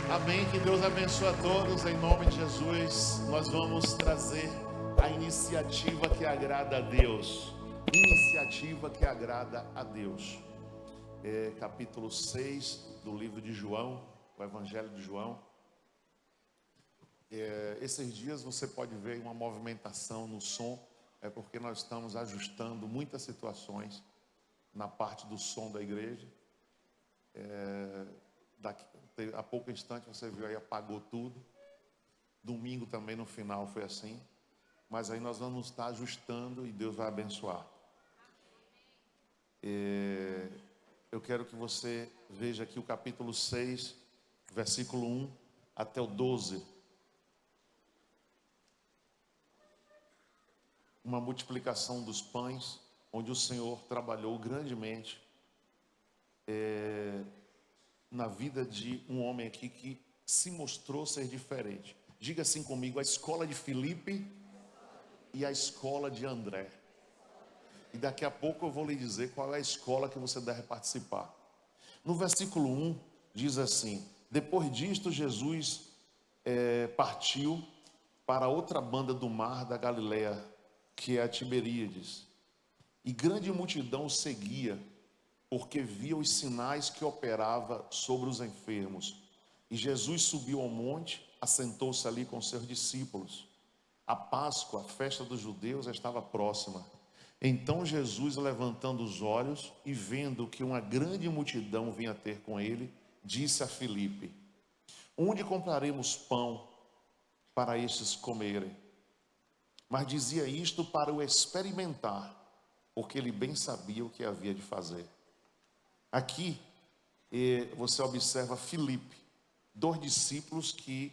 Amém, que Deus abençoe a todos, em nome de Jesus. Nós vamos trazer a iniciativa que agrada a Deus. Iniciativa que agrada a Deus. Capítulo 6 do livro de João, o Evangelho de João. Esses dias você pode ver uma movimentação no som, é porque nós estamos ajustando muitas situações na parte do som da igreja. Há pouco instante você viu aí, apagou tudo. Domingo também no final foi assim. Mas aí nós vamos estar ajustando e Deus vai abençoar. Eu quero que você veja aqui o capítulo 6, versículo 1 até o 12. Uma multiplicação dos pães, onde o Senhor trabalhou grandemente na vida de um homem aqui que se mostrou ser diferente. Diga assim comigo: a escola de Filipe e a escola de André. E daqui a pouco eu vou lhe dizer qual é a escola que você deve participar. No versículo 1 diz assim: depois disto Jesus partiu para outra banda do mar da Galileia, que é a Tiberíades. E grande multidão o seguia, porque via os sinais que operava sobre os enfermos. E Jesus subiu ao monte, assentou-se ali com seus discípulos. A Páscoa, a festa dos judeus, estava próxima. Então Jesus, levantando os olhos e vendo que uma grande multidão vinha ter com ele, disse a Filipe: onde compraremos pão para estes comerem? Mas dizia isto para o experimentar, porque ele bem sabia o que havia de fazer. Aqui você observa Filipe, dois discípulos que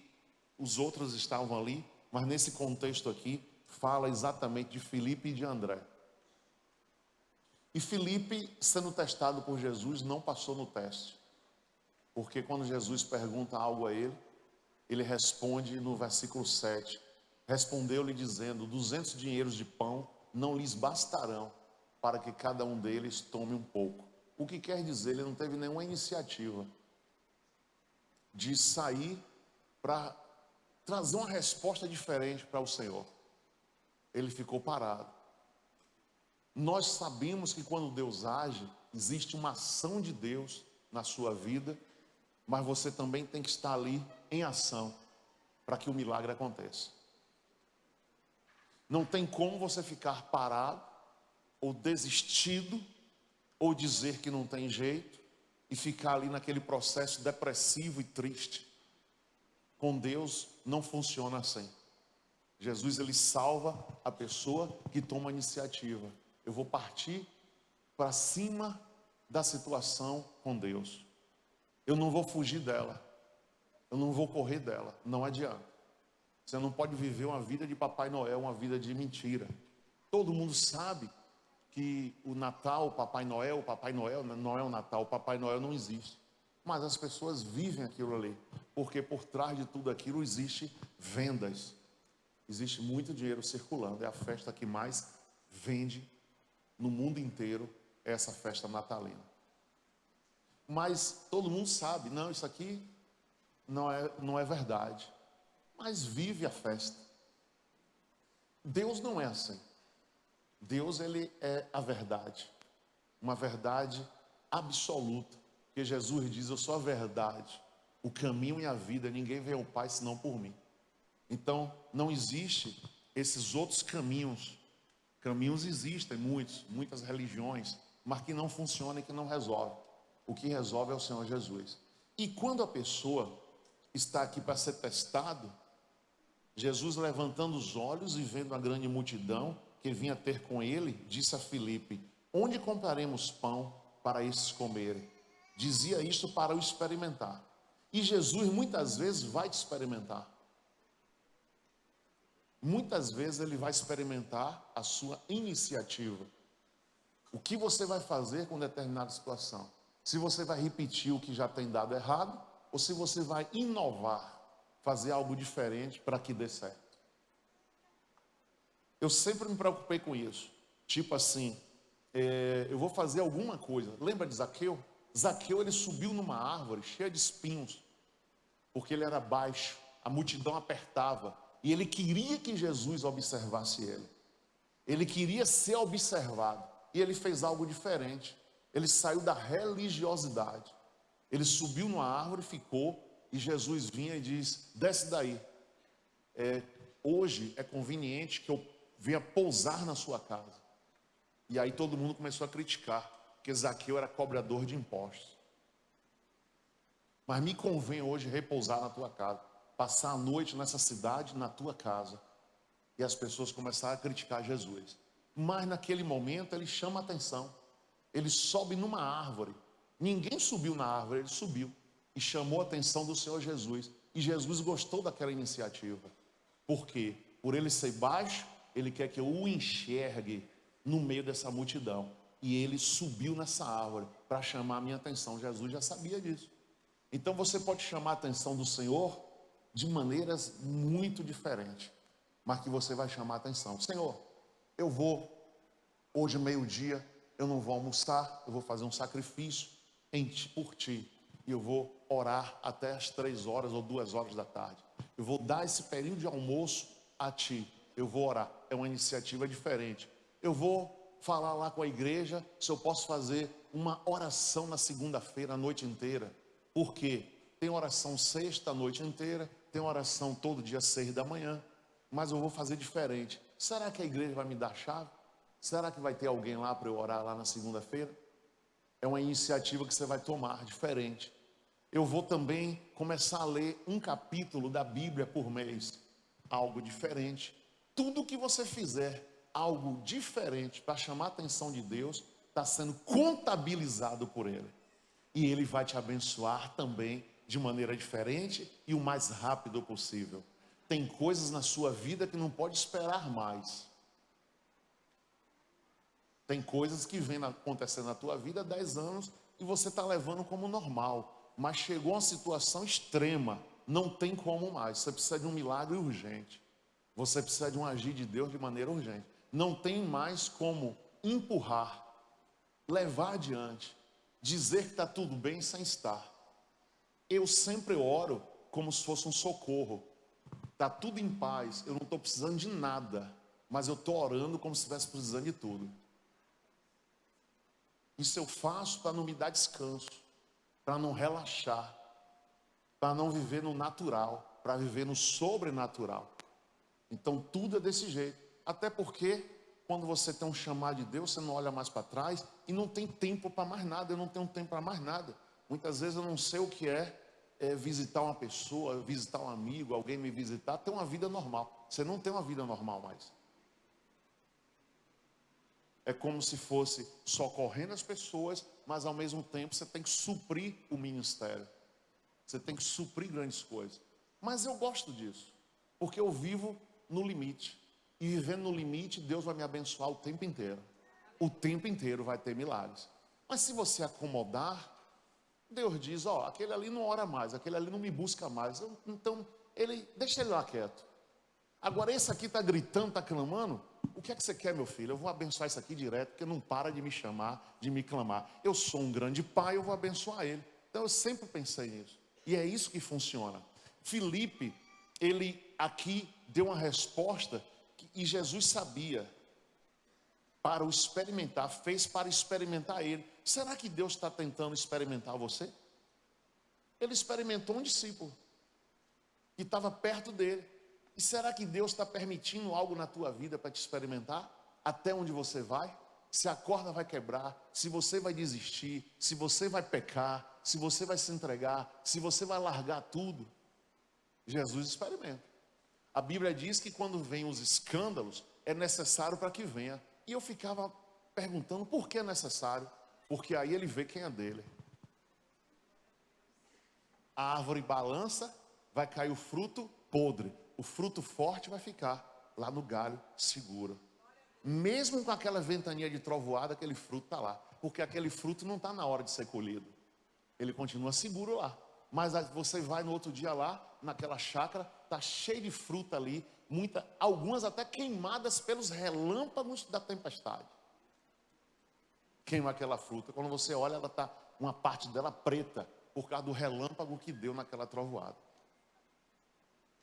os outros estavam ali, mas nesse contexto aqui fala exatamente de Filipe e de André. E Filipe, sendo testado por Jesus, não passou no teste, porque quando Jesus pergunta algo a ele, ele responde no versículo 7, respondeu-lhe dizendo: 200 dinheiros de pão não lhes bastarão para que cada um deles tome um pouco. O que quer dizer, ele não teve nenhuma iniciativa de sair para trazer uma resposta diferente para o Senhor. Ele ficou parado. Nós sabemos que quando Deus age, existe uma ação de Deus na sua vida, mas você também tem que estar ali em ação para que o milagre aconteça. Não tem como você ficar parado ou desistido ou dizer que não tem jeito e ficar ali naquele processo depressivo e triste. Com Deus não funciona assim. Jesus, ele salva a pessoa que toma a iniciativa. Eu vou partir para cima da situação com Deus. Eu não vou fugir dela. Eu não vou correr dela. Não adianta. Você não pode viver uma vida de Papai Noel, uma vida de mentira. Todo mundo sabe que o Natal, Papai Noel não é o Natal, Papai Noel não existe. Mas as pessoas vivem aquilo ali, porque por trás de tudo aquilo existe vendas. Existe muito dinheiro circulando, é a festa que mais vende no mundo inteiro, é essa festa natalina. Mas todo mundo sabe, não, isso aqui não é verdade. Mas vive a festa. Deus não é assim. Deus, ele é a verdade, uma verdade absoluta, porque Jesus diz: eu sou a verdade, o caminho e a vida, ninguém vê ao Pai senão por mim. Então não existe esses outros caminhos. Caminhos existem muitas religiões, mas que não funcionam e que não resolvem. O que resolve é o Senhor Jesus. E quando a pessoa está aqui para ser testado, Jesus, levantando os olhos e vendo a grande multidão que vinha ter com ele, disse a Filipe: onde compraremos pão para estes comerem? Dizia isto para o experimentar. E Jesus muitas vezes vai te experimentar. Muitas vezes ele vai experimentar a sua iniciativa. O que você vai fazer com determinada situação? Se você vai repetir o que já tem dado errado, ou se você vai inovar, fazer algo diferente para que dê certo. Eu sempre me preocupei com isso. Tipo assim, eu vou fazer alguma coisa. Lembra de Zaqueu? Zaqueu, ele subiu numa árvore cheia de espinhos. porque ele era baixo, a multidão apertava, e ele queria que Jesus observasse ele. Ele queria ser observado, e ele fez algo diferente. Ele saiu da religiosidade. Ele subiu numa árvore, ficou, e Jesus vinha e diz: desce daí. Hoje é conveniente que eu venha pousar na sua casa. E aí todo mundo começou a criticar, porque Zaqueu era cobrador de impostos. Mas me convém hoje repousar na tua casa, passar a noite nessa cidade, na tua casa. E as pessoas começaram a criticar Jesus. Mas naquele momento ele chama a atenção. Ele sobe numa árvore. Ninguém subiu na árvore, ele subiu. E chamou a atenção do Senhor Jesus. E Jesus gostou daquela iniciativa. Por quê? Por ele ser baixo, ele quer que eu o enxergue no meio dessa multidão. E ele subiu nessa árvore para chamar a minha atenção. Jesus já sabia disso. Então você pode chamar a atenção do Senhor de maneiras muito diferentes, mas que você vai chamar a atenção. Senhor, eu vou, hoje meio-dia, eu não vou almoçar, eu vou fazer um sacrifício por ti. E eu vou orar até as 3 horas ou 2 horas da tarde. Eu vou dar esse período de almoço a ti. Eu vou orar. É uma iniciativa diferente. Eu vou falar lá com a igreja se eu posso fazer uma oração na segunda-feira, a noite inteira. Por quê? Tem oração sexta, a noite inteira. Tem oração todo dia 6 da manhã. Mas eu vou fazer diferente. Será que a igreja vai me dar a chave? Será que vai ter alguém lá para eu orar lá na segunda-feira? É uma iniciativa que você vai tomar diferente. Eu vou também começar a ler um capítulo da Bíblia por mês. Algo diferente. Tudo que você fizer algo diferente para chamar a atenção de Deus, está sendo contabilizado por Ele. E Ele vai te abençoar também de maneira diferente e o mais rápido possível. Tem coisas na sua vida que não pode esperar mais. Tem coisas que vêm acontecendo na tua vida há 10 anos e você está levando como normal. Mas chegou uma situação extrema, não tem como mais. Você precisa de um milagre urgente. Você precisa de um agir de Deus de maneira urgente. Não tem mais como empurrar, levar adiante, dizer que está tudo bem sem estar. Eu sempre oro como se fosse um socorro. Está tudo em paz, eu não estou precisando de nada, mas eu estou orando como se estivesse precisando de tudo. Isso eu faço para não me dar descanso, para não relaxar, para não viver no natural, para viver no sobrenatural. Então tudo é desse jeito. Até porque quando você tem um chamado de Deus, você não olha mais para trás e não tem tempo para mais nada. Eu não tenho tempo para mais nada. Muitas vezes eu não sei o que é visitar uma pessoa, visitar um amigo, alguém me visitar, ter uma vida normal. Você não tem uma vida normal mais. É como se fosse socorrendo as pessoas, mas ao mesmo tempo você tem que suprir o ministério. Você tem que suprir grandes coisas. Mas eu gosto disso, porque eu vivo no limite. E vivendo no limite, Deus vai me abençoar o tempo inteiro. O tempo inteiro vai ter milagres. Mas se você acomodar, Deus diz, ó, aquele ali não ora mais, aquele ali não me busca mais. Então, deixa ele lá quieto. Agora esse aqui está gritando, está clamando. O que é que você quer, meu filho? Eu vou abençoar isso aqui direto, porque não para de me chamar, de me clamar. Eu sou um grande pai, eu vou abençoar ele. Então eu sempre pensei nisso. E é isso que funciona. Filipe, ele aqui deu uma resposta e Jesus sabia. Para o experimentar, fez para experimentar ele. Será que Deus está tentando experimentar você? Ele experimentou um discípulo que estava perto dele. E será que Deus está permitindo algo na tua vida para te experimentar? Até onde você vai? Se a corda vai quebrar, se você vai desistir, se você vai pecar, se você vai se entregar, se você vai largar tudo. Jesus experimenta. A Bíblia diz que quando vem os escândalos, é necessário para que venha. E eu ficava perguntando por que é necessário. Porque aí ele vê quem é dele. A árvore balança, vai cair o fruto podre. O fruto forte vai ficar lá no galho seguro. Mesmo com aquela ventania de trovoada, aquele fruto está lá. Porque aquele fruto não está na hora de ser colhido. Ele continua seguro lá. Mas você vai no outro dia lá, naquela chácara, está cheio de fruta ali. Algumas até queimadas pelos relâmpagos da tempestade. Queima aquela fruta. Quando você olha, uma parte dela preta, por causa do relâmpago que deu naquela trovoada.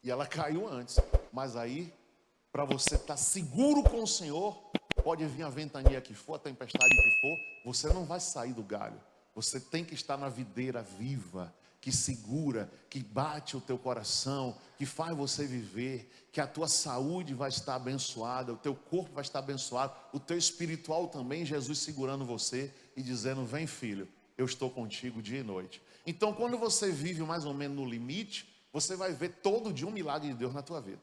E ela caiu antes. Mas aí, para você estar seguro com o Senhor, pode vir a ventania que for, a tempestade que for, você não vai sair do galho. Você tem que estar na videira viva, que segura, que bate o teu coração, que faz você viver, que a tua saúde vai estar abençoada, o teu corpo vai estar abençoado, o teu espiritual também, Jesus segurando você e dizendo: vem filho, eu estou contigo dia e noite. Então quando você vive mais ou menos no limite, você vai ver todo dia um milagre de Deus na tua vida.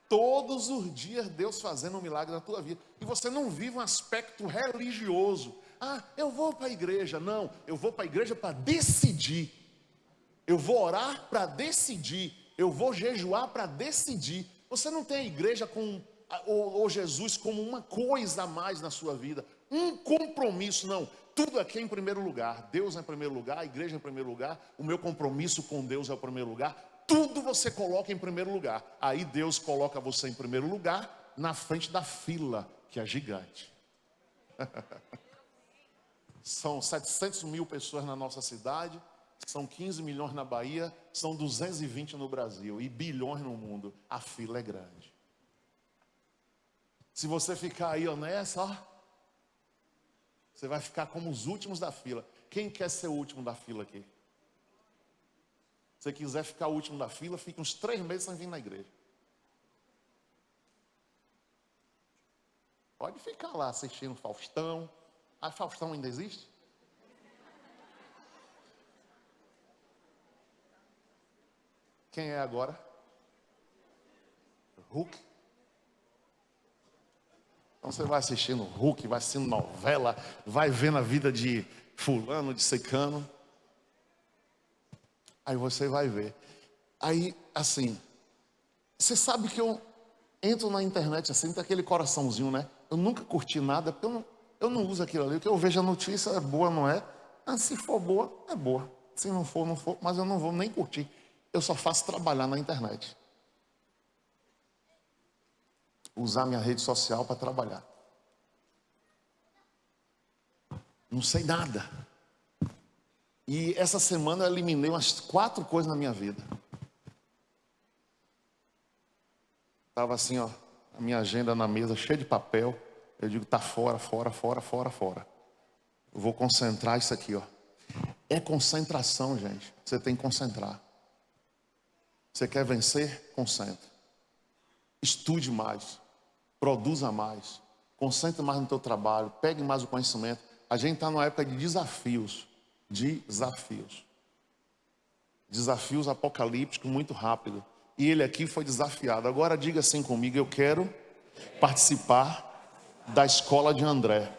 Todos os dias Deus fazendo um milagre na tua vida. E você não vive um aspecto religioso. Ah, eu vou para a igreja. Não, eu vou para a igreja para decidir. Eu vou orar para decidir. Eu vou jejuar para decidir. Você não tem a igreja ou Jesus como uma coisa a mais na sua vida. Um compromisso, não. Tudo aqui é em primeiro lugar. Deus é em primeiro lugar, a igreja é em primeiro lugar. O meu compromisso com Deus é o primeiro lugar. Tudo você coloca em primeiro lugar. Aí Deus coloca você em primeiro lugar, na frente da fila, que é gigante. São 700 mil pessoas na nossa cidade, são 15 milhões na Bahia, são 220 no Brasil e bilhões no mundo. A fila é grande. Se você ficar aí honesto, ó, você vai ficar como os últimos da fila. Quem quer ser o último da fila aqui? Se você quiser ficar o último da fila, fica uns 3 meses sem vir na igreja. Pode ficar lá assistindo Faustão. Ah, Faustão ainda existe? Quem é agora? Hulk? Então você vai assistindo Hulk, vai assistindo novela, vai vendo a vida de fulano, de ciclano. Aí você vai ver. Aí, assim, você sabe que eu entro na internet assim, tem aquele coraçãozinho, né? Eu nunca curti nada, porque eu não uso aquilo ali. O que eu vejo a notícia é boa, não é? Ah, se for boa, é boa. Se não for, não for. Mas eu não vou nem curtir. Eu só faço trabalhar na internet. Usar minha rede social para trabalhar. Não sei nada. E essa semana eu eliminei umas 4 coisas na minha vida. Estava assim, ó, a minha agenda na mesa, cheia de papel. Eu digo, tá fora, fora, fora, fora, fora. Eu vou concentrar isso aqui, ó. É concentração, gente. Você tem que concentrar. Você quer vencer? Concentre. Estude mais. Produza mais. Concentre mais no teu trabalho. Pegue mais o conhecimento. A gente está numa época de desafios. Desafios apocalípticos muito rápido. E ele aqui foi desafiado. Agora diga assim comigo: eu quero participar da escola de André.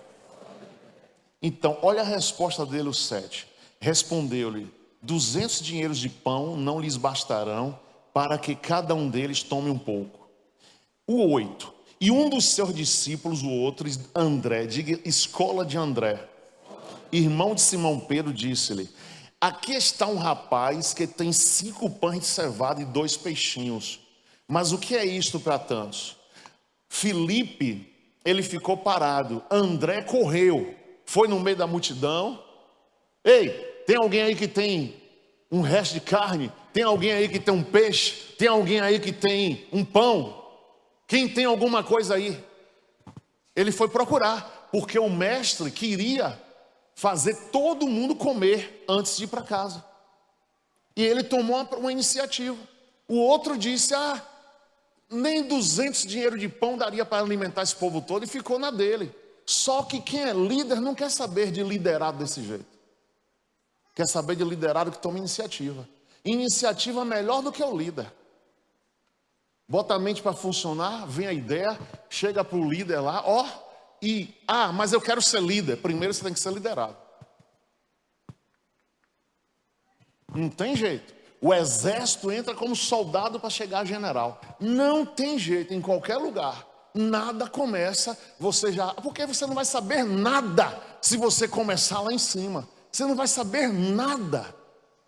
Então, olha a resposta dele, o 7. Respondeu-lhe: 200 dinheiros de pão não lhes bastarão para que cada um deles tome um pouco. O 8. E um dos seus discípulos, o outro, André, diga escola de André, irmão de Simão Pedro, disse-lhe: aqui está um rapaz que tem 5 pães de cevada e 2 peixinhos. Mas o que é isto para tantos? Filipe, ele ficou parado. André correu, foi no meio da multidão. Ei, tem alguém aí que tem um resto de carne? Tem alguém aí que tem um peixe? Tem alguém aí que tem um pão? Quem tem alguma coisa aí? Ele foi procurar, porque o mestre queria fazer todo mundo comer antes de ir para casa. E ele tomou uma iniciativa. O outro disse: ah, nem 200 dinheiro de pão daria para alimentar esse povo todo, e ficou na dele. Só que quem é líder não quer saber de liderado desse jeito. Quer saber de liderado que toma iniciativa. Iniciativa melhor do que o líder. Bota a mente para funcionar, vem a ideia, chega para o líder lá, ó, mas eu quero ser líder. Primeiro você tem que ser liderado. Não tem jeito. O exército entra como soldado para chegar a general. Não tem jeito, em qualquer lugar. Nada começa, porque você não vai saber nada se você começar lá em cima. Você não vai saber nada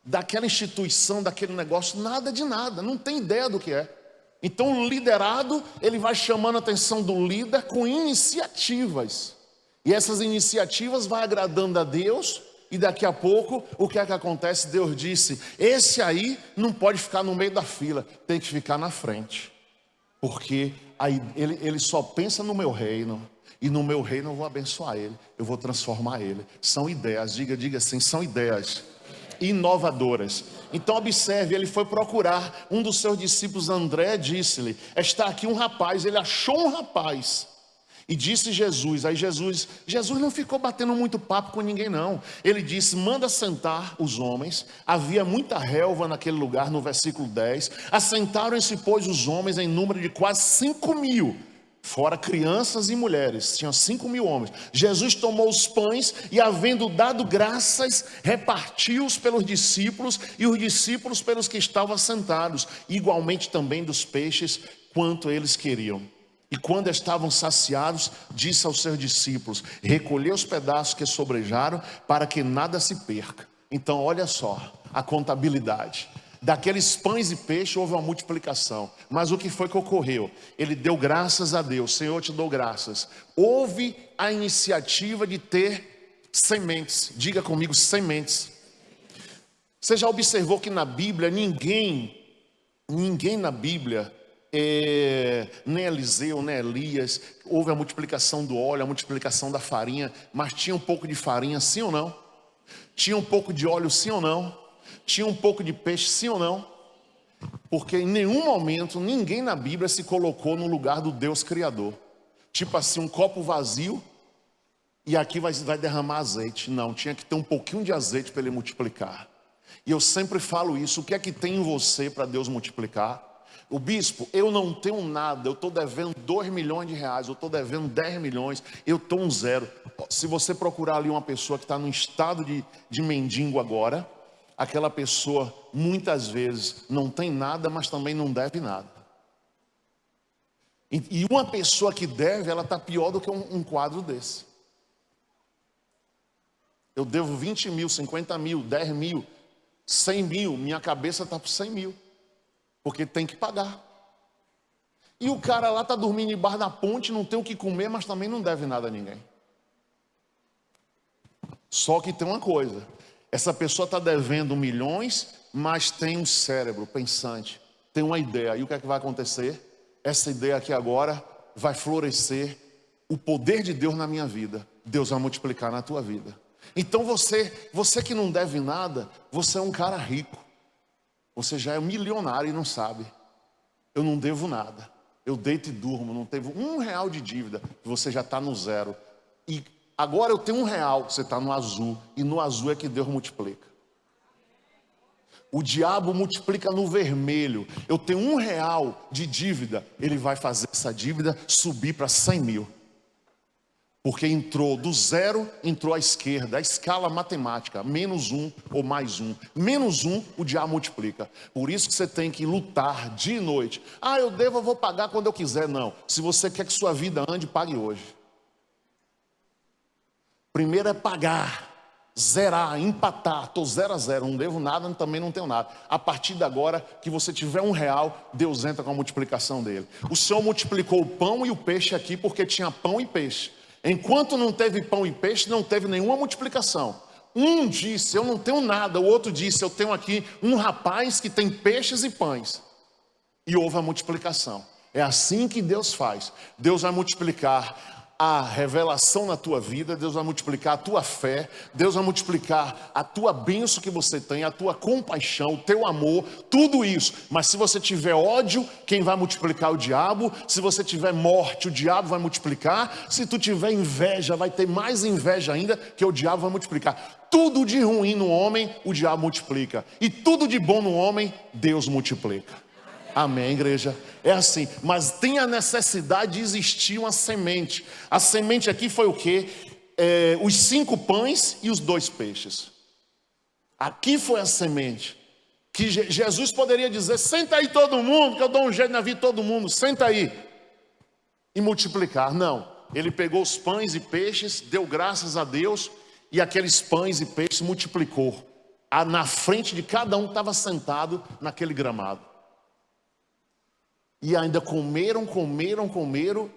daquela instituição, daquele negócio, nada de nada. Não tem ideia do que é. Então o liderado, ele vai chamando a atenção do líder com iniciativas. E essas iniciativas vão agradando a Deus E daqui a pouco, o que é que acontece? Deus disse: esse aí não pode ficar no meio da fila, tem que ficar na frente. Porque aí ele só pensa no meu reino. E no meu reino eu vou abençoar ele, eu vou transformar ele. São ideias, diga assim, são ideias inovadoras. Então observe, ele foi procurar um dos seus discípulos, André, disse-lhe: está aqui um rapaz. Ele achou um rapaz e disse Jesus. Aí Jesus não ficou batendo muito papo com ninguém não. Ele disse: manda sentar os homens. Havia muita relva naquele lugar. No versículo 10, assentaram-se pois os homens em número de quase 5.000, fora crianças e mulheres. Tinham 5.000 homens. Jesus tomou os pães e, havendo dado graças, repartiu-os pelos discípulos, e os discípulos pelos que estavam assentados, igualmente também dos peixes, quanto eles queriam. E quando estavam saciados, disse aos seus discípulos: recolhei os pedaços que sobrejaram, para que nada se perca. Então olha só a contabilidade. Daqueles pães e peixes houve uma multiplicação. Mas o que foi que ocorreu? Ele deu graças a Deus. Senhor, te dou graças. Houve a iniciativa de ter sementes. Diga comigo, sementes. Você já observou que na Bíblia ninguém na Bíblia, nem Eliseu, nem Elias, houve a multiplicação do óleo, a multiplicação da farinha, mas tinha um pouco de farinha, sim ou não? Tinha um pouco de óleo, sim ou não? Tinha um pouco de peixe, sim ou não? Porque em nenhum momento ninguém na Bíblia se colocou no lugar do Deus Criador. Tipo assim, um copo vazio e aqui vai derramar azeite. Não, tinha que ter um pouquinho de azeite para ele multiplicar. E eu sempre falo isso: o que é que tem em você para Deus multiplicar? O bispo, eu não tenho nada, eu estou devendo 2 milhões de reais, eu estou devendo 10 milhões, eu estou um zero. Se você procurar ali uma pessoa que está no estado de mendigo agora, aquela pessoa muitas vezes não tem nada, mas também não deve nada. E uma pessoa que deve, ela está pior do que um quadro desse. Eu devo 20 mil, 50 mil, 10 mil, 100 mil, minha cabeça está por 100 mil. Porque tem que pagar. E o cara lá está dormindo embaixo da ponte, não tem o que comer, mas também não deve nada a ninguém. Só que tem uma coisa: essa pessoa está devendo milhões, mas tem um cérebro pensante, tem uma ideia. E o que é que vai acontecer? Essa ideia aqui agora vai florescer o poder de Deus na minha vida. Deus vai multiplicar na tua vida. Então você que não deve nada, você é um cara rico. Você já é milionário e não sabe. Eu não devo nada. Eu deito e durmo, não tenho R$1 de dívida. Você já está no zero. E agora eu tenho R$1, você está no azul. E no azul é que Deus multiplica. O diabo multiplica no vermelho. Eu tenho R$1 de dívida. Ele vai fazer essa dívida subir para 100 mil. Porque entrou do zero, entrou à esquerda, a escala matemática, -1 ou +1. -1, o diabo multiplica. Por isso que você tem que lutar dia e noite. Eu devo, eu vou pagar quando eu quiser. Não, se você quer que sua vida ande, pague hoje. Primeiro é pagar, zerar, empatar. Estou 0 a 0, não devo nada, também não tenho nada. A partir de agora, que você tiver R$1, Deus entra com a multiplicação dele. O Senhor multiplicou o pão e o peixe aqui, porque tinha pão e peixe. Enquanto não teve pão e peixe, não teve nenhuma multiplicação. Um disse: eu não tenho nada. O outro disse: eu tenho aqui um rapaz que tem peixes e pães. E houve a multiplicação. É assim que Deus faz. Deus vai multiplicar a revelação na tua vida, Deus vai multiplicar a tua fé, Deus vai multiplicar a tua bênção que você tem, a tua compaixão, o teu amor, tudo isso. Mas se você tiver ódio, quem vai multiplicar é o diabo. Se você tiver morte, o diabo vai multiplicar. Se tu tiver inveja, vai ter mais inveja ainda, que o diabo vai multiplicar. Tudo de ruim no homem, o diabo multiplica. E tudo de bom no homem, Deus multiplica. Amém, igreja? É assim, mas tem a necessidade de existir uma semente. A semente aqui foi o quê? Os 5 pães e os 2 peixes. Aqui foi a semente. Que Jesus poderia dizer: senta aí todo mundo, que eu dou um jeito na vida de todo mundo, senta aí. E multiplicar. Não, ele pegou os pães e peixes, deu graças a Deus, e aqueles pães e peixes multiplicou. Na frente de cada um que estava sentado naquele gramado. E ainda comeram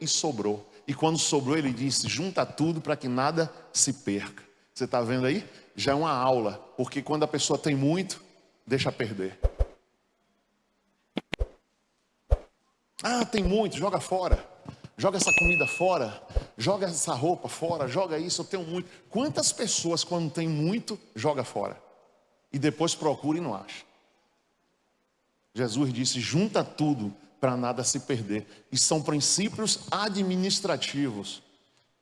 e sobrou. E quando sobrou, ele disse: junta tudo para que nada se perca. Você está vendo aí? já é uma aula, porque quando a pessoa tem muito, deixa perder. Ah, tem muito, joga fora. Joga essa comida fora, joga essa roupa fora, joga isso, eu tenho muito. Quantas pessoas quando tem muito, joga fora? E depois procura e não acha. Jesus disse, junta tudo para nada se perder. E são princípios administrativos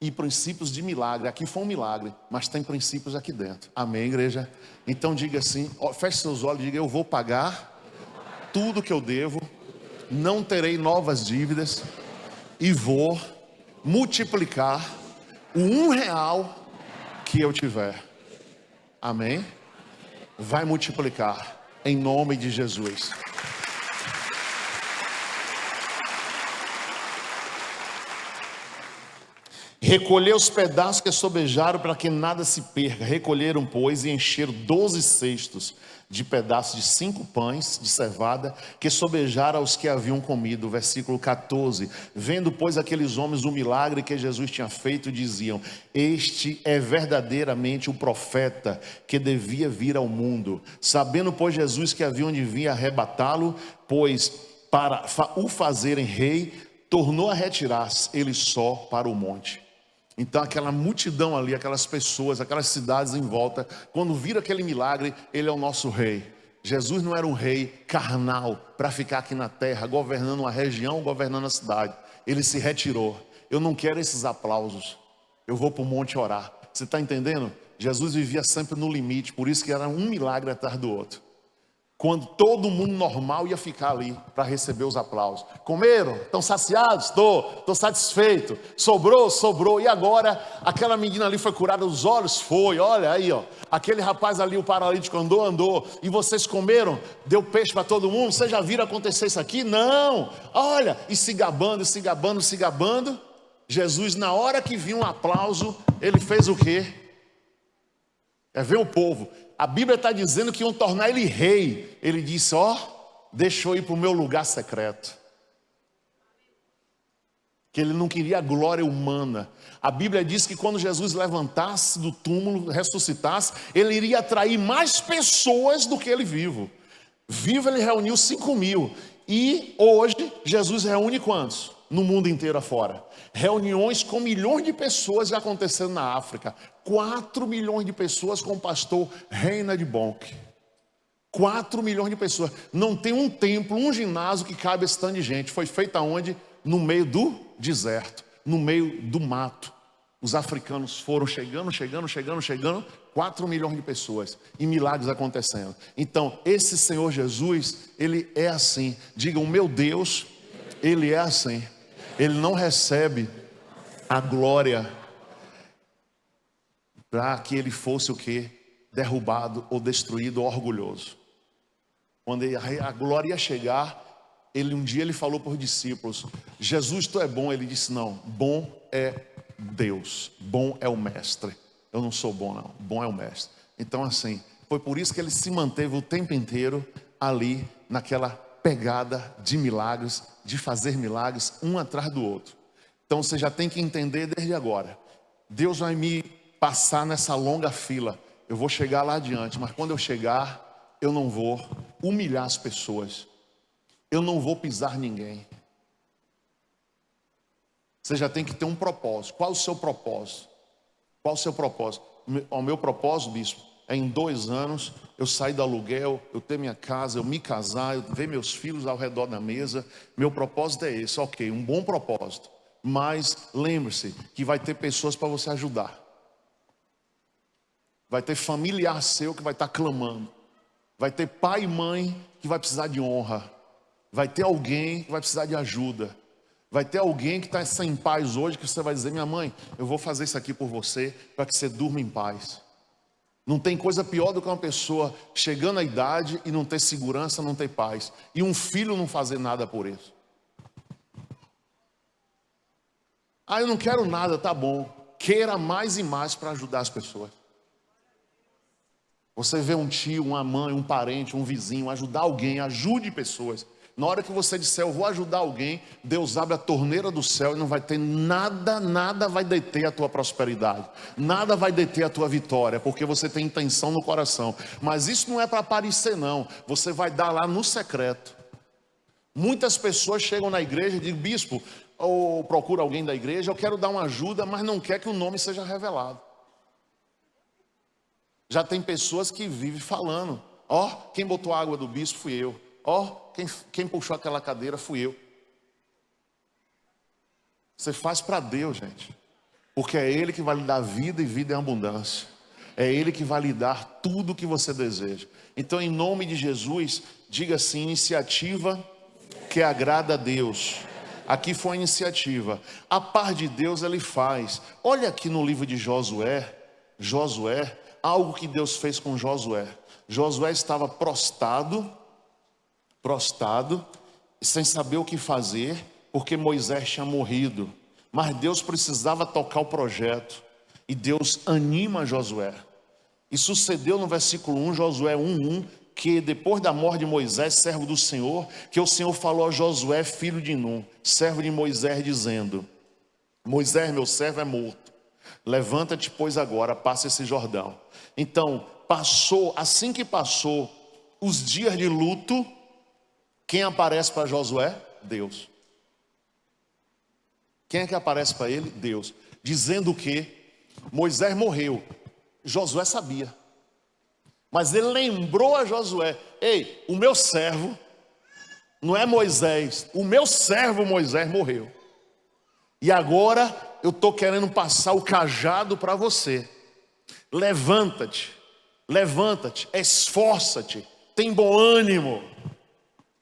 e princípios de milagre. Aqui foi um milagre, mas tem princípios aqui dentro. Amém, igreja? Então diga assim, feche seus olhos e diga, eu vou pagar tudo que eu devo, não terei novas dívidas e vou multiplicar o R$1 que eu tiver. Amém? Vai multiplicar em nome de Jesus. Recolher os pedaços que sobejaram para que nada se perca. Recolheram, pois, e encheram 12 cestos de pedaços de 5 pães de cevada que sobejaram aos que haviam comido. Versículo 14. Vendo, pois, aqueles homens o milagre que Jesus tinha feito, diziam, este é verdadeiramente o profeta que devia vir ao mundo. Sabendo, pois, Jesus que haviam de vir arrebatá-lo, pois para o fazerem rei, tornou a retirar-se ele só para o monte. Então aquela multidão ali, aquelas pessoas, aquelas cidades em volta, quando viram aquele milagre, ele é o nosso rei. Jesus não era um rei carnal para ficar aqui na terra, governando uma região, governando a cidade. Ele se retirou. Eu não quero esses aplausos. Eu vou para o monte orar. Você está entendendo? Jesus vivia sempre no limite, por isso que era um milagre atrás do outro. Quando todo mundo normal ia ficar ali para receber os aplausos. Comeram? Estão saciados? Estou satisfeito. Sobrou? Sobrou. E agora, aquela menina ali foi curada dos olhos? Foi, olha aí, ó. Aquele rapaz ali, o paralítico andou, andou. E vocês comeram? Deu peixe para todo mundo? Vocês já viram acontecer isso aqui? Não. Olha, e se gabando, se gabando, se gabando. Jesus, na hora que viu um aplauso, ele fez o quê? É ver o povo. A Bíblia está dizendo que iam tornar ele rei. Ele disse, deixa eu ir para o meu lugar secreto. Que ele não queria a glória humana. A Bíblia diz que quando Jesus levantasse do túmulo, ressuscitasse, ele iria atrair mais pessoas do que ele vivo. Vivo ele reuniu 5.000. E hoje Jesus reúne quantos? No mundo inteiro afora. Reuniões com milhões de pessoas já acontecendo na África. 4 milhões de pessoas com o pastor Reinhard Bonk. 4 milhões de pessoas. Não tem um templo, um ginásio que cabe esse tanto de gente. Foi feito aonde? No meio do deserto, no meio do mato. Os africanos foram chegando. 4 milhões de pessoas e milagres acontecendo. Então, esse Senhor Jesus, ele é assim. Digam, meu Deus, ele é assim. Ele não recebe a glória para que ele fosse o quê? Derrubado ou destruído ou orgulhoso. Quando a glória ia chegar, um dia ele falou para os discípulos, Jesus, tu é bom? Ele disse, não, bom é Deus, bom é o mestre. Eu não sou bom não, bom é o mestre. Então assim, foi por isso que ele se manteve o tempo inteiro ali naquela pegada de milagres, de fazer milagres um atrás do outro. Então você já tem que entender desde agora, Deus vai me passar nessa longa fila, eu vou chegar lá adiante, mas quando eu chegar, eu não vou humilhar as pessoas, eu não vou pisar ninguém. Você já tem que ter um propósito. Qual o seu propósito? Qual o seu propósito? O meu propósito, bispo, é em 2 anos eu sair do aluguel, eu ter minha casa, eu me casar, eu ver meus filhos ao redor da mesa. Meu propósito é esse, ok, um bom propósito. Mas lembre-se que vai ter pessoas para você ajudar. Vai ter familiar seu que vai estar clamando. Vai ter pai e mãe que vai precisar de honra. Vai ter alguém que vai precisar de ajuda. Vai ter alguém que está sem paz hoje, que você vai dizer, minha mãe, eu vou fazer isso aqui por você, para que você durma em paz. Não tem coisa pior do que uma pessoa chegando à idade e não ter segurança, não ter paz. E um filho não fazer nada por isso. Eu não quero nada, tá bom. Queira mais e mais para ajudar as pessoas. Você vê um tio, uma mãe, um parente, um vizinho, ajudar alguém, ajude pessoas. Na hora que você disser, eu vou ajudar alguém, Deus abre a torneira do céu e não vai ter nada, nada vai deter a tua prosperidade. Nada vai deter a tua vitória, porque você tem intenção no coração. Mas isso não é para aparecer não, você vai dar lá no secreto. Muitas pessoas chegam na igreja e dizem, bispo, ou procura alguém da igreja, eu quero dar uma ajuda, mas não quer que o nome seja revelado. Já tem pessoas que vivem falando, ó, quem botou a água do bispo fui eu. Ó, quem puxou aquela cadeira fui eu. Você faz para Deus, gente. Porque é Ele que vai lhe dar vida e vida em abundância. É Ele que vai lhe dar tudo o que você deseja. Então, em nome de Jesus, diga assim, iniciativa que agrada a Deus. Aqui foi a iniciativa. A par de Deus Ele faz. Olha aqui no livro de Josué, algo que Deus fez com Josué. Josué estava prostrado, sem saber o que fazer, porque Moisés tinha morrido. Mas Deus precisava tocar o projeto. E Deus anima Josué. E sucedeu no versículo 1, Josué 1:1, que depois da morte de Moisés, servo do Senhor, que o Senhor falou a Josué, filho de Nun, servo de Moisés, dizendo: Moisés, meu servo, é morto. Levanta-te, pois agora, passa esse Jordão. Então, assim que passou os dias de luto, quem aparece para Josué? Deus. Quem é que aparece para ele? Deus. Dizendo que Moisés morreu. Josué sabia. Mas ele lembrou a Josué: ei, o meu servo, não é Moisés, o meu servo Moisés morreu. E agora eu estou querendo passar o cajado para você. Levanta-te, esforça-te, tem bom ânimo.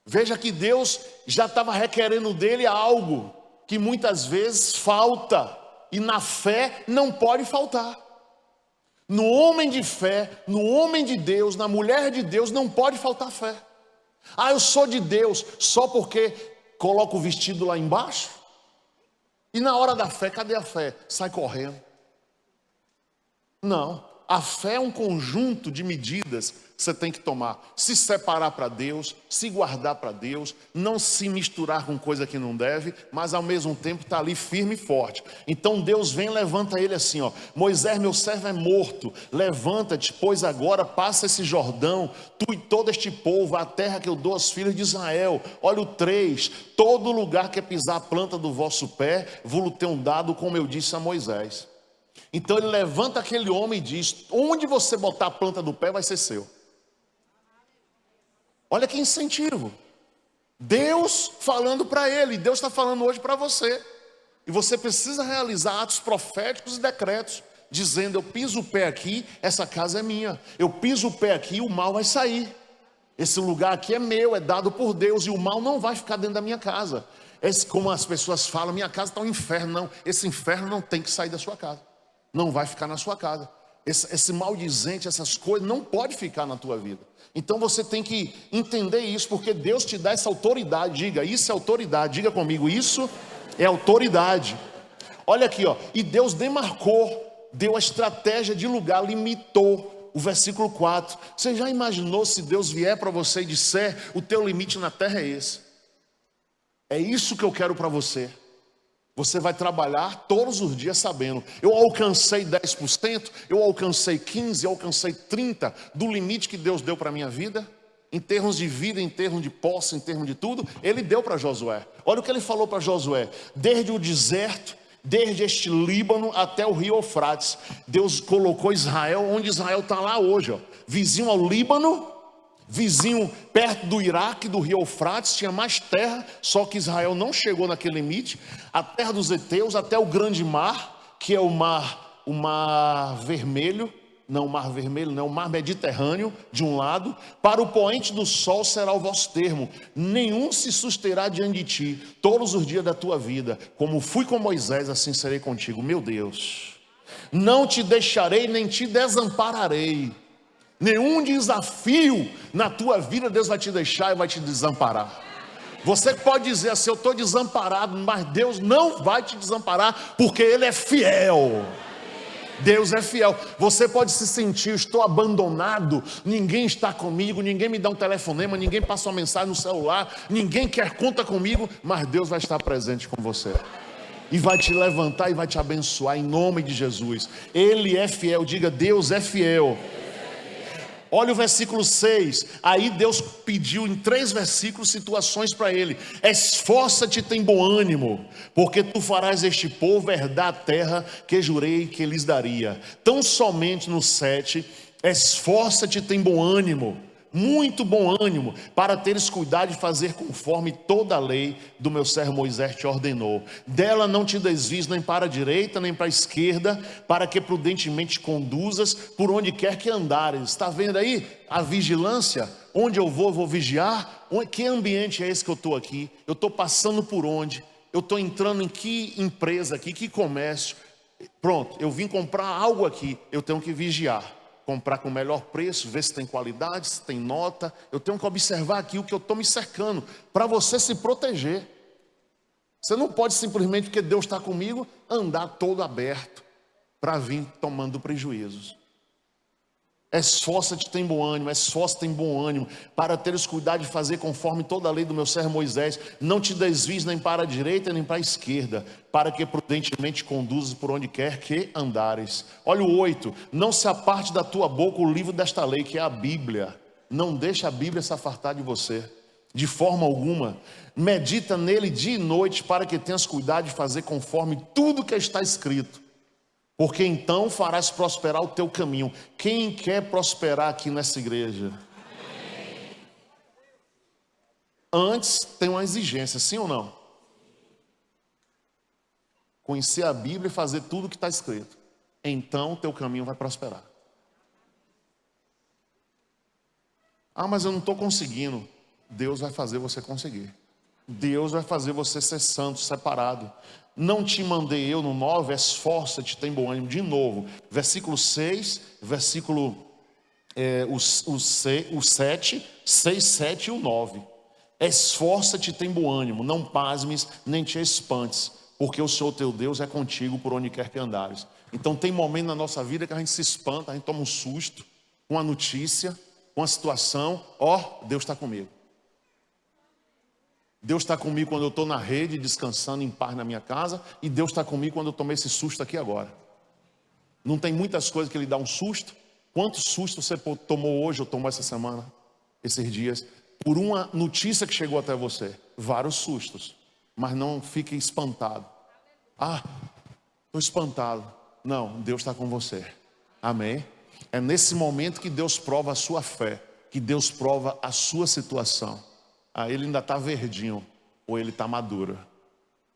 Veja que Deus já estava requerendo dele algo que muitas vezes falta. E na fé não pode faltar. No homem de fé, no homem de Deus, na mulher de Deus, não pode faltar fé. Ah, eu sou de Deus só porque coloco o vestido lá embaixo? E na hora da fé, cadê a fé? Sai correndo. Não, a fé é um conjunto de medidas que você tem que tomar. Se separar para Deus, se guardar para Deus, não se misturar com coisa que não deve, mas ao mesmo tempo estar ali firme e forte. Então Deus vem e levanta ele assim, ó: Moisés, meu servo, é morto. Levanta-te, pois agora passa esse Jordão, tu e todo este povo, a terra que eu dou aos filhos de Israel. Olha o 3, todo lugar que pisar a planta do vosso pé, vou-lo ter dado, como eu disse a Moisés. Então ele levanta aquele homem e diz: onde você botar a planta do pé vai ser seu. Olha que incentivo. Deus falando para ele, Deus está falando hoje para você. E você precisa realizar atos proféticos e decretos, dizendo: eu piso o pé aqui, essa casa é minha. Eu piso o pé aqui, o mal vai sair. Esse lugar aqui é meu, é dado por Deus, e o mal não vai ficar dentro da minha casa. Como as pessoas falam, minha casa está um inferno. Não, esse inferno não tem que sair da sua casa. Não vai ficar na sua casa. Esse maldizente, essas coisas não pode ficar na tua vida. Então você tem que entender isso, porque Deus te dá essa autoridade. Diga, isso é autoridade. Diga comigo, isso é autoridade. Olha aqui, ó. E Deus demarcou, deu a estratégia de lugar, limitou. O versículo 4. Você já imaginou se Deus vier para você e disser: o teu limite na terra é esse? É isso que eu quero para você. Você vai trabalhar todos os dias sabendo: eu alcancei 10%, eu alcancei 15%, eu alcancei 30% do limite que Deus deu para a minha vida. Em termos de vida, em termos de posse, em termos de tudo, Ele deu para Josué. Olha o que Ele falou para Josué: desde o deserto, desde este Líbano até o rio Eufrates, Deus colocou Israel onde Israel está lá hoje, ó, vizinho ao Líbano, vizinho perto do Iraque, do rio Eufrates, tinha mais terra, só que Israel não chegou naquele limite. A terra dos heteus até o grande mar, que é o mar vermelho, não o mar vermelho, não, o mar Mediterrâneo, de um lado. Para o poente do sol será o vosso termo, nenhum se susterá diante de ti, todos os dias da tua vida. Como fui com Moisés, assim serei contigo. Meu Deus, não te deixarei, nem te desampararei. Nenhum desafio na tua vida Deus vai te deixar e vai te desamparar. Você pode dizer assim: eu estou desamparado, mas Deus não vai te desamparar, porque Ele é fiel. Deus é fiel. Você pode se sentir, estou abandonado, ninguém está comigo, ninguém me dá um telefonema, ninguém passa uma mensagem no celular, ninguém quer conta comigo, mas Deus vai estar presente com você. E vai te levantar e vai te abençoar em nome de Jesus. Ele é fiel, diga: Deus é fiel. Olha o versículo 6, aí Deus pediu em 3 versículos situações para ele: esforça-te, tem bom ânimo, porque tu farás este povo herdar a terra que jurei que lhes daria. Tão somente no 7, esforça-te, tem bom ânimo, muito bom ânimo, para teres cuidado de fazer conforme toda a lei do meu servo Moisés te ordenou. Dela não te desvies nem para a direita nem para a esquerda, para que prudentemente conduzas por onde quer que andares. Está vendo aí a vigilância? Onde eu vou vigiar. Que ambiente é esse que eu estou aqui? Eu estou passando por onde? Eu estou entrando em que empresa aqui, que comércio? Pronto, eu vim comprar algo aqui, eu tenho que vigiar. Comprar com o melhor preço, ver se tem qualidade, se tem nota. Eu tenho que observar aqui o que eu estou me cercando, para você se proteger. Você não pode simplesmente, porque Deus está comigo, andar todo aberto para vir tomando prejuízos. Esforça-te, tem bom ânimo, esforça-te, tem bom ânimo, para teres cuidado de fazer conforme toda a lei do meu servo Moisés. Não te desvies nem para a direita nem para a esquerda, para que prudentemente conduzas por onde quer que andares. Olha o 8, não se aparte da tua boca o livro desta lei, que é a Bíblia. Não deixa a Bíblia se afastar de você, de forma alguma. Medita nele dia e noite, para que tenhas cuidado de fazer conforme tudo que está escrito, porque então farás prosperar o teu caminho. Quem quer prosperar aqui nessa igreja? Amém. Antes tem uma exigência, sim ou não? Conhecer a Bíblia e fazer tudo o que está escrito. Então o teu caminho vai prosperar. Ah, mas eu não estou conseguindo. Deus vai fazer você conseguir. Deus vai fazer você ser santo, separado. Não te mandei eu no 9, esforça-te, tem bom ânimo. De novo, versículo 6, versículo o 7, 6, 7 e o 9. Esforça-te, tem bom ânimo, não pasmes, nem te espantes, porque o Senhor teu Deus é contigo por onde quer que andares. Então tem momento na nossa vida que a gente se espanta, a gente toma um susto com a notícia, com a situação. Deus está comigo. Deus está comigo quando eu estou na rede, descansando em paz na minha casa. E Deus está comigo quando eu tomei esse susto aqui agora. Não tem muitas coisas que Ele dá um susto. Quantos sustos você tomou hoje ou tomou essa semana, esses dias, por uma notícia que chegou até você? Vários sustos. Mas não fique espantado. Estou espantado. Não, Deus está com você. Amém? É nesse momento que Deus prova a sua fé, que Deus prova a sua situação. Ele ainda está verdinho, ou ele está maduro.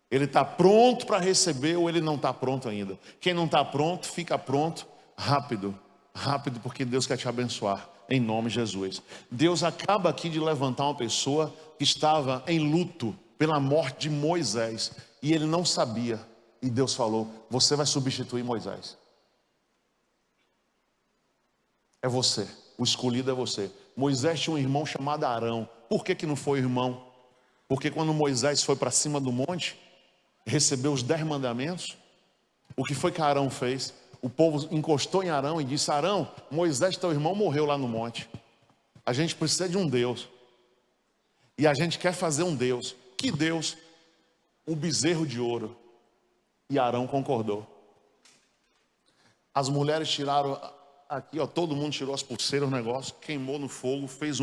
Ele está pronto para receber, ou ele não está pronto ainda. Quem não está pronto, fica pronto rápido. Rápido, porque Deus quer te abençoar, em nome de Jesus. Deus acaba aqui de levantar uma pessoa que estava em luto pela morte de Moisés, e ele não sabia. E Deus falou: você vai substituir Moisés. É você, o escolhido é você. Moisés tinha um irmão chamado Arão. Por que não foi irmão? Porque quando Moisés foi para cima do monte, recebeu os 10 mandamentos, o que foi que Arão fez? O povo encostou em Arão e disse: Arão, Moisés, teu irmão, morreu lá no monte. A gente precisa de um Deus. E a gente quer fazer um Deus. Que Deus? Um bezerro de ouro. E Arão concordou. As mulheres tiraram aqui, todo mundo tirou as pulseiras, o negócio, queimou no fogo, fez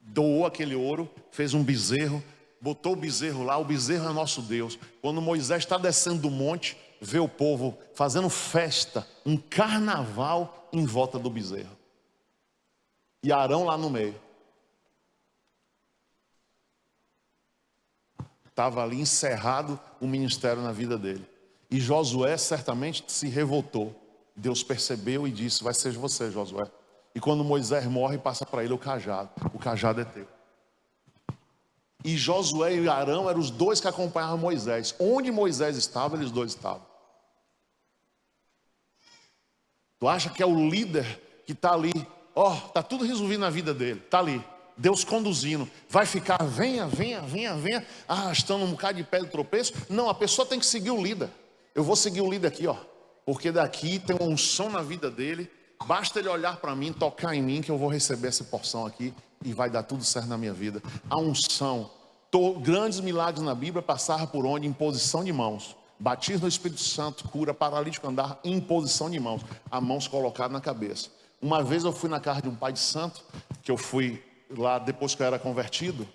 doou aquele ouro, fez um bezerro, botou o bezerro lá. O bezerro é nosso Deus. Quando Moisés está descendo do monte, vê o povo fazendo festa, um carnaval em volta do bezerro. E Arão lá no meio. Estava ali encerrado o ministério na vida dele. E Josué certamente se revoltou. Deus percebeu e disse: vai ser você, Josué. E quando Moisés morre, passa para ele o cajado. O cajado é teu. E Josué e Arão eram os dois que acompanhavam Moisés. Onde Moisés estava, eles dois estavam. Tu acha que é o líder que está ali? Está tudo resolvido na vida dele. Está ali. Deus conduzindo. Vai ficar, venha, arrastando um bocado de pé de tropeço. Não, a pessoa tem que seguir o líder. Eu vou seguir o líder aqui, porque daqui tem uma unção na vida dele. Basta ele olhar para mim, tocar em mim, que eu vou receber essa porção aqui e vai dar tudo certo na minha vida. A unção, grandes milagres na Bíblia passaram por onde? Imposição de mãos. Batismo no Espírito Santo, cura, paralítico andar, imposição de mãos, a mãos colocadas na cabeça. Uma vez eu fui na casa de um pai de santo, que eu fui lá depois que eu era convertido.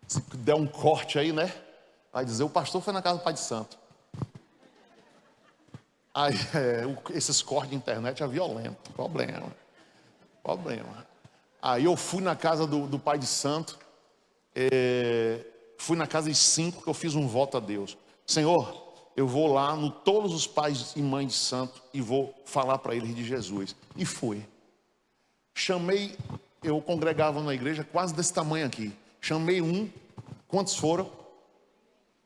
Se der um corte aí, né? Vai dizer, o pastor foi na casa do pai de santo. Aí, esses cortes de internet é violento, problema. Aí eu fui na casa do pai de santo, fui na casa de 5 que eu fiz um voto a Deus. Senhor, eu vou lá no todos os pais e mães de santo e vou falar para eles de Jesus. E fui. Chamei, eu congregava na igreja quase desse tamanho aqui. Chamei um, quantos foram?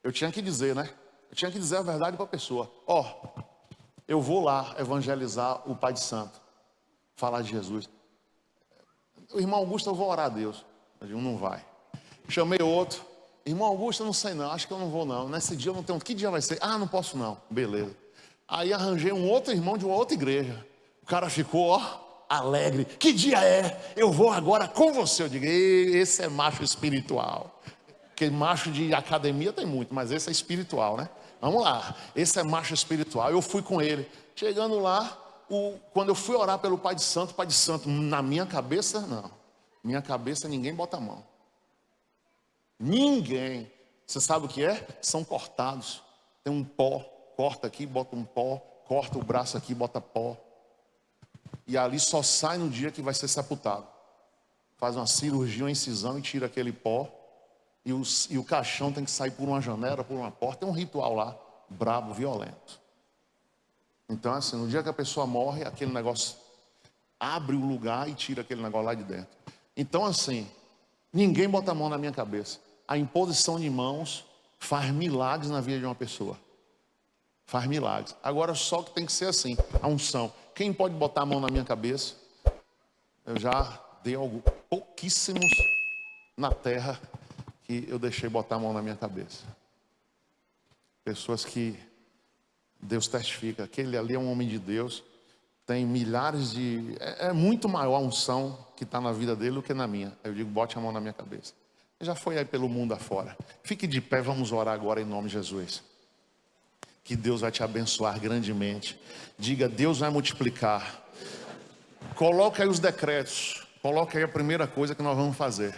Eu tinha que dizer, né? Eu tinha que dizer a verdade para a pessoa. Eu vou lá evangelizar o pai de santo, falar de Jesus. O irmão Augusto, eu vou orar a Deus. Eu digo, não vai. Chamei outro. Irmão Augusto, eu não sei não, acho que eu não vou não. Nesse dia eu não tenho. Que dia vai ser? Não posso não. Beleza. Aí arranjei um outro irmão de uma outra igreja. O cara ficou, alegre. Que dia é? Eu vou agora com você. Eu digo, esse é macho espiritual. Porque macho de academia tem muito, mas esse é espiritual, né? Vamos lá, esse é macho espiritual. Eu fui com ele. Chegando lá, quando eu fui orar pelo pai de santo, na minha cabeça, não. Minha cabeça, ninguém bota a mão. Ninguém. Você sabe o que é? São cortados. Tem um pó. Corta aqui, bota um pó. Corta o braço aqui, bota pó. E ali só sai no dia que vai ser sepultado. Faz uma cirurgia, uma incisão e tira aquele pó. E o caixão tem que sair por uma janela, por uma porta. Tem um ritual lá, brabo, violento. Então assim, no dia que a pessoa morre, aquele negócio abre o lugar e tira aquele negócio lá de dentro. Então assim, ninguém bota a mão na minha cabeça. A imposição de mãos faz milagres na vida de uma pessoa. Faz milagres. Agora só que tem que ser assim, a unção. Quem pode botar a mão na minha cabeça? Eu já dei pouquíssimos na terra que eu deixei botar a mão na minha cabeça. Pessoas que Deus testifica, aquele ali é um homem de Deus, tem milhares de... É muito maior a unção que está na vida dele do que na minha. Eu digo, bote a mão na minha cabeça. Já foi aí pelo mundo afora. Fique de pé, vamos orar agora em nome de Jesus. Que Deus vai te abençoar grandemente. Diga, Deus vai multiplicar. Coloca aí os decretos. Coloca aí a primeira coisa que nós vamos fazer.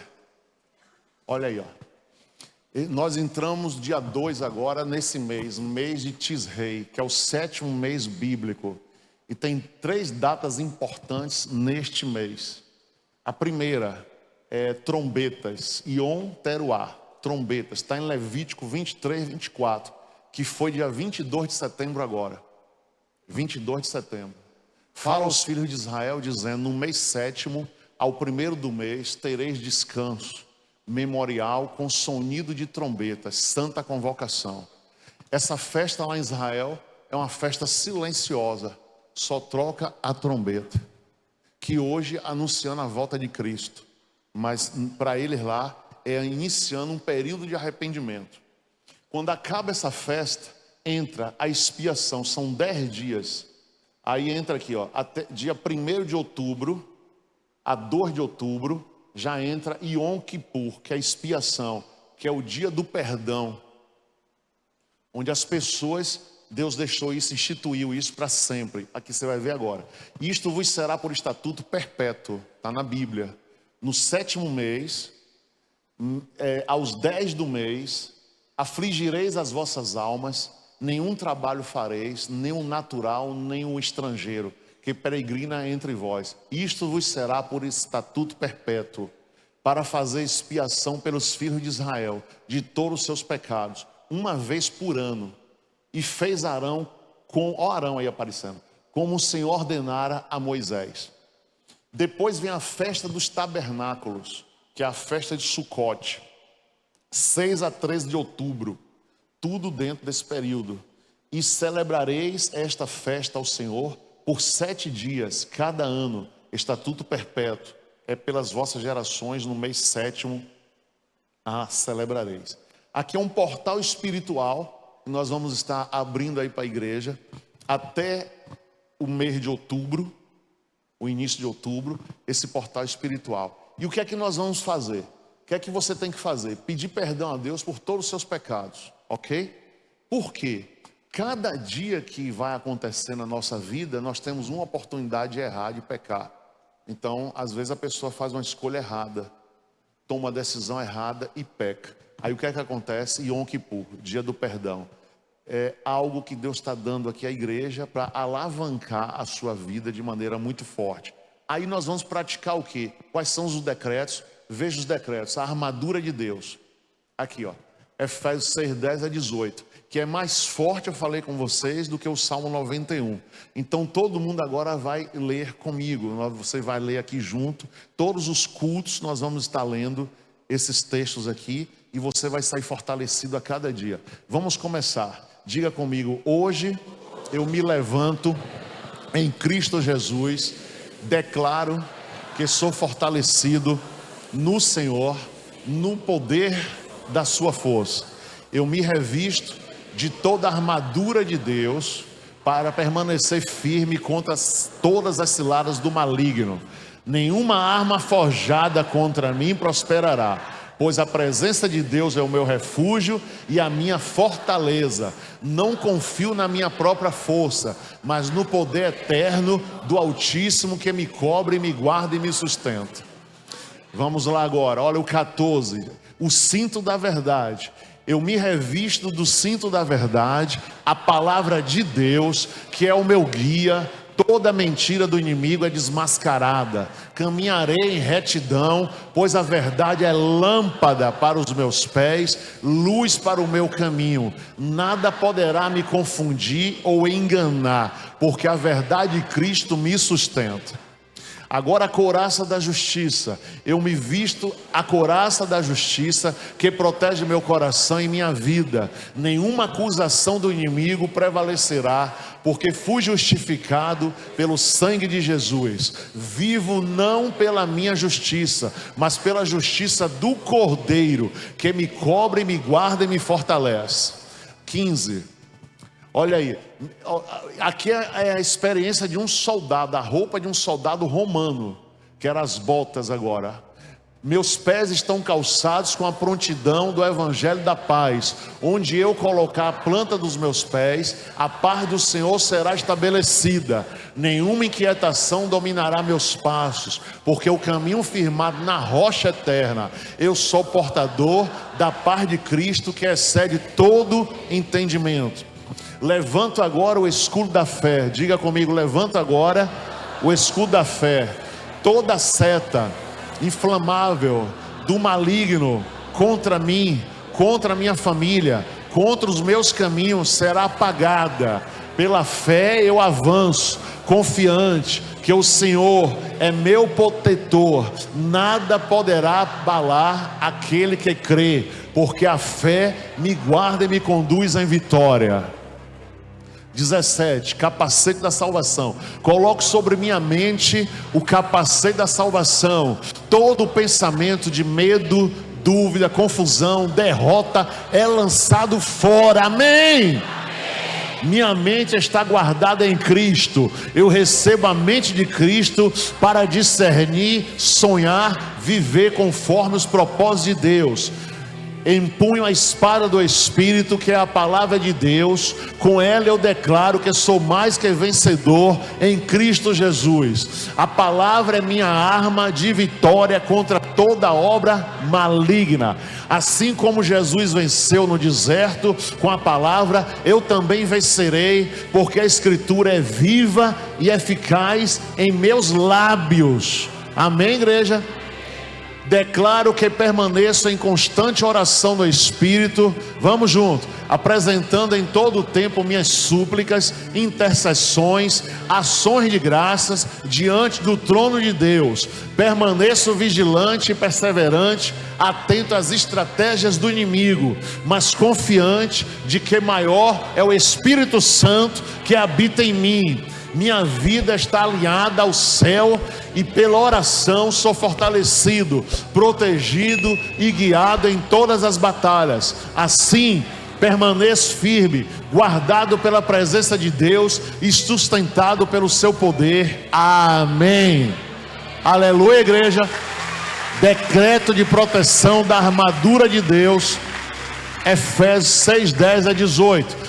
Olha aí, nós entramos dia 2 agora nesse mês, mês de Tisrei, que é o 7º mês bíblico. E tem 3 datas importantes neste mês. A primeira é trombetas, Yom Teruah, trombetas. Está em Levítico 23, 24, que foi dia 22 de setembro agora. 22 de setembro. Fala aos filhos de Israel dizendo, no mês 7º, ao 1º do mês, tereis descanso memorial com sonido de trombetas, santa convocação. Essa festa lá em Israel é uma festa silenciosa, só troca a trombeta, que hoje anunciando a volta de Cristo, mas para eles lá é iniciando um período de arrependimento. Quando acaba essa festa, entra a expiação, são 10 dias, aí entra aqui, até dia 1º de outubro, a 2 de outubro, já entra Yom Kippur, que é a expiação, que é o dia do perdão, onde as pessoas, Deus deixou isso, instituiu isso para sempre. Aqui você vai ver agora. Isto vos será por estatuto perpétuo, está na Bíblia. No 7º mês, aos 10 do mês, afligireis as vossas almas, nenhum trabalho fareis, nem o natural, nem o estrangeiro, que peregrina entre vós. Isto vos será por estatuto perpétuo, para fazer expiação pelos filhos de Israel, de todos os seus pecados, uma vez por ano. E fez Arão, Arão aí aparecendo, como o Senhor ordenara a Moisés. Depois vem a festa dos tabernáculos, que é a festa de Sucote, 6 a 13 de outubro, tudo dentro desse período. E celebrareis esta festa ao Senhor por 7 dias, cada ano, estatuto perpétuo, é pelas vossas gerações, no mês 7º, a celebrareis. Aqui é um portal espiritual, nós vamos estar abrindo aí para a igreja até o mês de outubro, o início de outubro, esse portal espiritual. E o que é que nós vamos fazer? O que é que você tem que fazer? Pedir perdão a Deus por todos os seus pecados, ok? Por quê? Cada dia que vai acontecer na nossa vida, nós temos uma oportunidade de errar, de pecar. Então, às vezes a pessoa faz uma escolha errada, toma uma decisão errada e peca. Aí o que é que acontece? Yom Kippur, dia do perdão. É algo que Deus está dando aqui à igreja para alavancar a sua vida de maneira muito forte. Aí nós vamos praticar o quê? Quais são os decretos? Veja os decretos, a armadura de Deus. Aqui, ó, Efésios 6, 10 a 18, que é mais forte, eu falei com vocês, do que o Salmo 91. Então todo mundo agora vai ler comigo, você vai ler aqui junto. Todos os cultos nós vamos estar lendo esses textos aqui e você vai sair fortalecido a cada dia. Vamos começar. Diga comigo: hoje eu me levanto em Cristo Jesus, declaro que sou fortalecido no Senhor, no poder da sua força. Eu me revisto de toda a armadura de Deus para permanecer firme contra todas as ciladas do maligno. Nenhuma arma forjada contra mim prosperará, pois a presença de Deus é o meu refúgio e a minha fortaleza. Não confio na minha própria força, mas no poder eterno do Altíssimo, que me cobre, me guarda e me sustenta. Vamos lá agora, olha o 14, o cinto da verdade. Eu me revisto do cinto da verdade, a palavra de Deus, que é o meu guia. Toda mentira do inimigo é desmascarada. Caminharei em retidão, pois a verdade é lâmpada para os meus pés, luz para o meu caminho. Nada poderá me confundir ou enganar, porque a verdade de Cristo me sustenta. Agora a couraça da justiça. Eu me visto a couraça da justiça, que protege meu coração e minha vida. Nenhuma acusação do inimigo prevalecerá, porque fui justificado pelo sangue de Jesus. Vivo não pela minha justiça, mas pela justiça do Cordeiro, que me cobre, me guarda e me fortalece. 15. Olha aí, aqui é a experiência de um soldado, a roupa de um soldado romano, que eram as botas agora. Meus pés estão calçados com a prontidão do evangelho da paz. Onde eu colocar a planta dos meus pés, a paz do Senhor será estabelecida. Nenhuma inquietação dominará meus passos, porque o caminho firmado na rocha eterna. Eu sou portador da paz de Cristo, que excede todo entendimento. Levanto agora o escudo da fé. Diga comigo: levanto agora o escudo da fé. Toda seta inflamável do maligno contra mim, contra a minha família, contra os meus caminhos será apagada. Pela fé eu avanço, confiante que o Senhor é meu protetor. Nada poderá abalar aquele que crê, porque a fé me guarda e me conduz em vitória. 17, capacete da salvação. Coloco sobre minha mente o capacete da salvação. Todo pensamento de medo, dúvida, confusão, derrota é lançado fora. Amém? Minha mente está guardada em Cristo. Eu recebo a mente de Cristo para discernir, sonhar, viver conforme os propósitos de Deus. Empunho a espada do Espírito, que é a palavra de Deus. Com ela eu declaro que sou mais que vencedor em Cristo Jesus. A palavra é minha arma de vitória contra toda obra maligna. Assim como Jesus venceu no deserto com a palavra, eu também vencerei, porque a Escritura é viva e eficaz em meus lábios. Amém, igreja? Declaro que permaneço em constante oração no Espírito. Vamos junto. Apresentando em todo o tempo minhas súplicas, intercessões, ações de graças diante do trono de Deus. Permaneço vigilante e perseverante, atento às estratégias do inimigo, mas confiante de que maior é o Espírito Santo que habita em mim. Minha vida está alinhada ao céu e pela oração sou fortalecido, protegido e guiado em todas as batalhas. Assim permaneço firme, guardado pela presença de Deus e sustentado pelo seu poder. Amém. Aleluia, igreja. Decreto de proteção da armadura de Deus. Efésios 6:10 a 18.